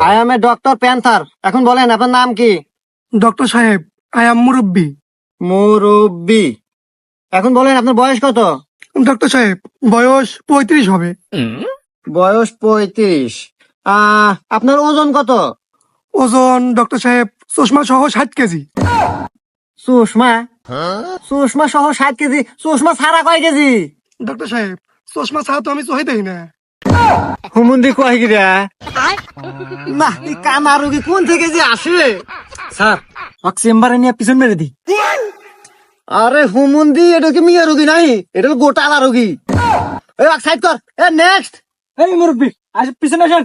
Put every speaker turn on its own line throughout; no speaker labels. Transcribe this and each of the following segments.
I M a doctor panther. এখন বলেন আপনার নাম কি?
ডক্টর সাহেব, আই এম মুরব্বী।
মুরব্বি। এখন বলেন আপনার বয়স কত?
ডক্টর সাহেব, বয়স 35 হবে।
বয়স 35। আপনার ওজন কত?
ওজন ডক্টর সাহেব চশমা সহ 60 কেজি।
সুষমা? সুষমা সহ 60 কেজি? সুষমা ছাড়া কয় কেজি?
ডক্টর সাহেব, চশমা ছাড়া তো আমি চোখে দেখি না।
হুমুন্দি কয় গিরা? না, এই কানা রোগী কোন থেকে যে আসে?
স্যার চেম্বারে নিয়ে পিছন মেরে দি।
আরে হুমুন্দি, এটা কি মিয়া রোগী নাই, এটা হলো গোটালা রোগী। এই সাইড কর। নেক্সট।
এই মুরব্বী পিছনে আসেন।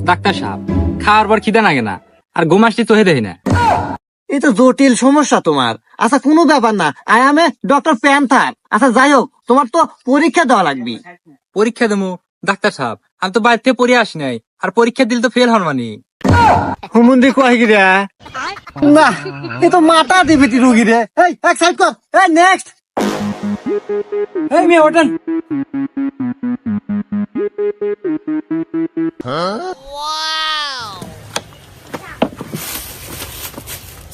ডাক্তার সাহেব, খাওয়ার পর খিদে লাগে না, আর ঘুম আসলে চোখে দেখি না।
এই তো জটিল সমস্যা তোমার। আচ্ছা, কোনো ব্যাপার না, I M a doctor panther. আচ্ছা যাই হোক, তোমার তো পরীক্ষা দেওয়া লাগবে।
পরীক্ষা দেবো? ডাক্তার সাহেব, আমি তো বাড়িতে পড়ে আসি নাই, আর পরীক্ষা দিলে তো ফেল হন মানে।
হুমুন্দি কয় গিরা? না, এ তো মাথা দিবিটি রোগী রে। এই এক সাইড কর। নেক্সট।
এই মেয়ে ওঠেন।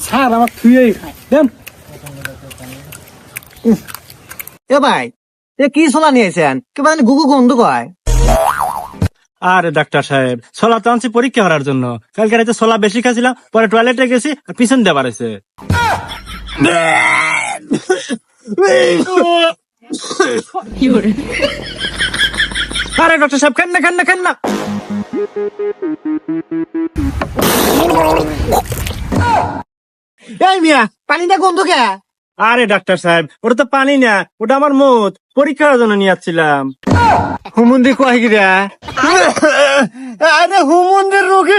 স্যার আমার থুয়েই খায় দেন।
এ ভাই, এ কি ছোলা নিয়েছেন? কি মানে গুগু গন্ধ কয়?
আরে ডাক্তার সাহেব, ছোলা তো আনছি পরীক্ষা করার জন্য। কালকে রাতে ছোলা বেশি খাইছিলাম, পরে টয়লেটে গেছি আর পিছন দিয়ে বাড়াইছে।
আরে ডক্টর সাহেব, খান না খান না খান না।
এই মিয়া, পানিটা গন্ধ কে?
আরে ডাক্তার সাহেব, ওটা তো পানি না, ওটা আমার মত। পরীক্ষা করার জন্য নিয়ে যাচ্ছিলাম।
হুমুন্দি কয় গিরা? আরে হুমুন্দির রোগী।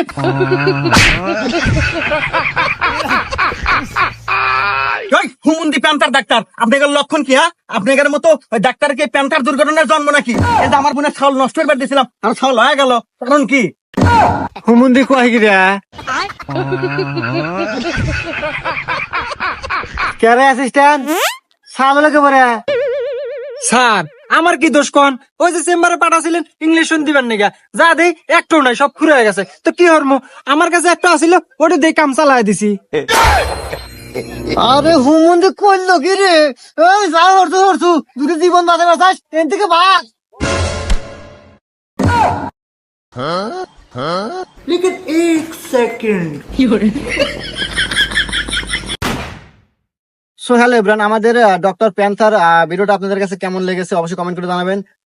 হুমুন্দি প্যান্টার ডাক্তার, আপনাদের লক্ষণ কি? আপনাদের মতো ডাক্তারকে প্যান্টার দুর্ঘটনার জন্ম নাকি? এই যে আমার বোনের ছাউল নষ্ট করে দিয়েছিলাম, আর ছাউল হয়ে গেল, কারণ কি?
হুমুন্দি কয় গিরা? কেরে অ্যাসিস্ট্যান্ট সামলে কে বলে?
স্যার আমার কি দোষ কোন? ওই যে চেম্বারে পাঠাছিলেন ইংলিশ দিবেন নাকি, যা দেই একটাও নাই, সব খুলে গেছে। তো কি হরমু, আমার কাছে একটা আসিল, ওটা দিয়ে কাম চালাই দিছি।
আরে হুমুন্দি কইলো কি রে? এই যা হরছু হরছু, যদি জীবন বাঁচাবে চাস এন থেকে ভাগ। লেকিন এক সেকেন্ড। সো হ্যালো এভরিওয়ান, আমাদের ডক্টর প্যান্থার ভিডিওটা আপনাদের কাছে কেমন লেগেছে অবশ্যই কমেন্ট করে জানাবেন।